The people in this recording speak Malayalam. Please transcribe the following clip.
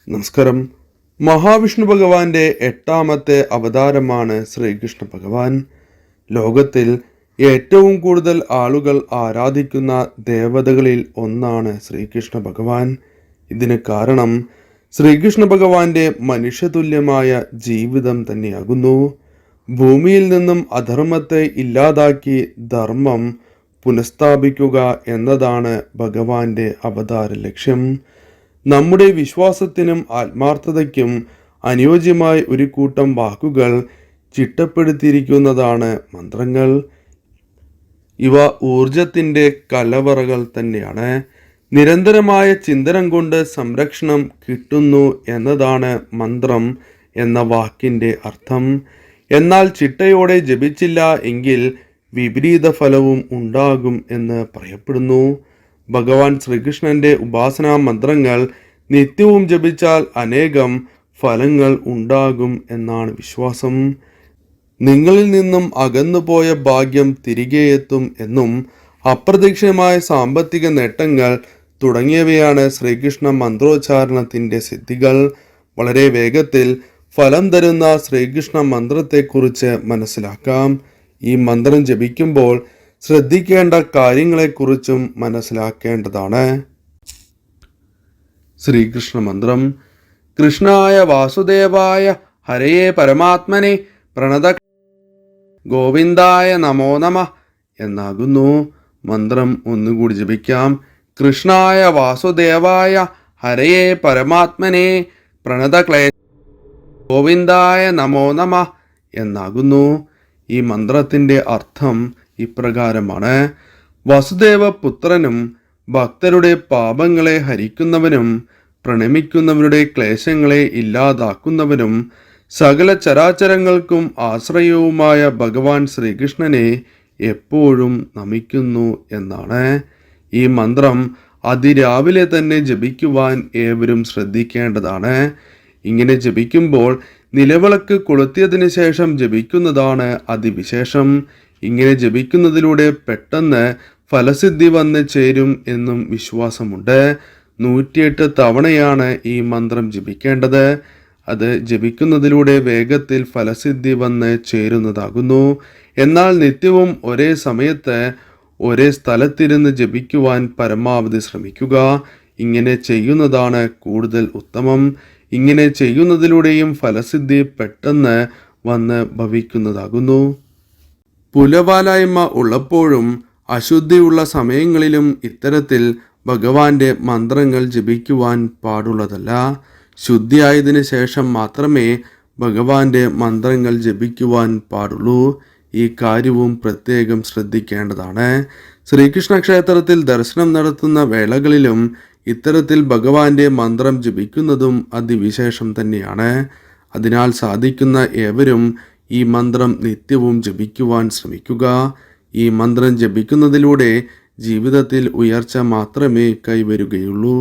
നമസ്കാരം. മഹാവിഷ്ണു ഭഗവാന്റെ 8ാമത്തെ അവതാരമാണ് ശ്രീകൃഷ്ണ ഭഗവാൻ. ലോകത്തിൽ ഏറ്റവും കൂടുതൽ ആളുകൾ ആരാധിക്കുന്ന ദേവതകളിൽ ഒന്നാണ് ശ്രീകൃഷ്ണ ഭഗവാൻ. ഇതിന് കാരണം ശ്രീകൃഷ്ണ ഭഗവാന്റെ മനുഷ്യതുല്യമായ ജീവിതം തന്നെയാകുന്നു. ഭൂമിയിൽ നിന്നും അധർമ്മത്തെ ഇല്ലാതാക്കി ധർമ്മം പുനഃസ്ഥാപിക്കുക എന്നതാണ് ഭഗവാന്റെ അവതാര ലക്ഷ്യം. നമ്മുടെ വിശ്വാസത്തിനും ആത്മാർത്ഥതയ്ക്കും അനുയോജ്യമായ ഒരു കൂട്ടം വാക്കുകൾ ചിട്ടപ്പെടുത്തിയിരിക്കുന്നതാണ് മന്ത്രങ്ങൾ. ഇവ ഊർജത്തിൻ്റെ കലവറകൾ തന്നെയാണ്. നിരന്തരമായ ചിന്തനം കൊണ്ട് സംരക്ഷണം കിട്ടുന്നു എന്നതാണ് മന്ത്രം എന്ന വാക്കിൻ്റെ അർത്ഥം. എന്നാൽ ചിട്ടയോടെ ജപിച്ചില്ല എങ്കിൽ വിപരീത ഫലവും ഉണ്ടാകും എന്ന് പറയപ്പെടുന്നു. ഭഗവാൻ ശ്രീകൃഷ്ണന്റെ ഉപാസനാ മന്ത്രങ്ങൾ നിത്യവും ജപിച്ചാൽ അനേകം ഫലങ്ങൾ ഉണ്ടാകും എന്നാണ് വിശ്വാസം. നിങ്ങളിൽ നിന്നും അകന്നുപോയ ഭാഗ്യം തിരികെ എത്തും എന്നും അപ്രതീക്ഷിതമായ സാമ്പത്തിക നേട്ടങ്ങൾ തുടങ്ങിയവയാണ് ശ്രീകൃഷ്ണ മന്ത്രോച്ചാരണത്തിൻ്റെ സിദ്ധികൾ. വളരെ വേഗത്തിൽ ഫലം തരുന്ന ശ്രീകൃഷ്ണ മന്ത്രത്തെക്കുറിച്ച് മനസ്സിലാക്കാം. ഈ മന്ത്രം ജപിക്കുമ്പോൾ ശ്രദ്ധിക്കേണ്ട കാര്യങ്ങളെക്കുറിച്ചും മനസ്സിലാക്കേണ്ടതാണ്. ശ്രീകൃഷ്ണ മന്ത്രം. കൃഷ്ണായ വാസുദേവായ ഹരയേ പരമാത്മനെ പ്രണത ഗോവിന്ദായ നമോ നമഃ എന്നാകുന്നു. മന്ത്രം ഒന്നുകൂടി ജപിക്കാം. കൃഷ്ണായ വാസുദേവായ ഹരയേ പരമാത്മനെ പ്രണത ഗോവിന്ദായ നമോ നമഃ എന്നാകുന്നു. ഈ മന്ത്രത്തിൻ്റെ അർത്ഥം ഇപ്രകാരമാണ്: വസുദേവ പുത്രനും ഭക്തരുടെ പാപങ്ങളെ ഹരിക്കുന്നവനും പ്രണമിക്കുന്നവരുടെ ക്ലേശങ്ങളെ ഇല്ലാതാക്കുന്നവനും സകല ചരാചരങ്ങൾക്കും ആശ്രയവുമായ ഭഗവാൻ ശ്രീകൃഷ്ണനെ എപ്പോഴും നമിക്കുന്നു എന്നാണ്. ഈ മന്ത്രം അതിരാവിലെ തന്നെ ജപിക്കുവാൻ ഏവരും ശ്രദ്ധിക്കേണ്ടതാണ്. ഇങ്ങനെ ജപിക്കുമ്പോൾ നിലവിളക്ക് കൊളുത്തിയതിനു ശേഷം ജപിക്കുന്നതാണ് അതിവിശേഷം. ഇങ്ങനെ ജപിക്കുന്നതിലൂടെ പെട്ടെന്ന് ഫലസിദ്ധി വന്ന് ചേരും എന്നും വിശ്വാസമുണ്ട്. 108 തവണയാണ് ഈ മന്ത്രം ജപിക്കേണ്ടത്. അത് ജപിക്കുന്നതിലൂടെ വേഗത്തിൽ ഫലസിദ്ധി വന്ന് ചേരുന്നതാകുന്നു. എന്നാൽ നിത്യവും ഒരേ സമയത്ത് ഒരേ സ്ഥലത്തിരുന്ന് ജപിക്കുവാൻ പരമാവധി ശ്രമിക്കുക. ഇങ്ങനെ ചെയ്യുന്നതാണ് കൂടുതൽ ഉത്തമം. ഇങ്ങനെ ചെയ്യുന്നതിലൂടെയും ഫലസിദ്ധി പെട്ടെന്ന് വന്ന് ഭവിക്കുന്നതാകുന്നു. പുലവാലായ്മ ഉള്ളപ്പോഴും അശുദ്ധിയുള്ള സമയങ്ങളിലും ഇത്തരത്തിൽ ഭഗവാന്റെ മന്ത്രങ്ങൾ ജപിക്കുവാൻ പാടുള്ളതല്ല. ശുദ്ധിയായതിനു ശേഷം മാത്രമേ ഭഗവാന്റെ മന്ത്രങ്ങൾ ജപിക്കുവാൻ പാടുള്ളൂ. ഈ കാര്യവും പ്രത്യേകം ശ്രദ്ധിക്കേണ്ടതാണ്. ശ്രീകൃഷ്ണ ക്ഷേത്രത്തിൽ ദർശനം നടത്തുന്ന വേളകളിലും ഇത്തരത്തിൽ ഭഗവാന്റെ മന്ത്രം ജപിക്കുന്നതും അതിവിശേഷം തന്നെയാണ്. അതിനാൽ സാധിക്കുന്ന ഏവരും ഈ മന്ത്രം നിത്യവും ജപിക്കുവാൻ ശ്രമിക്കുക. ഈ മന്ത്രം ജപിക്കുന്നതിലൂടെ ജീവിതത്തിൽ ഉയർച്ച മാത്രമേ കൈവരുകയുള്ളൂ.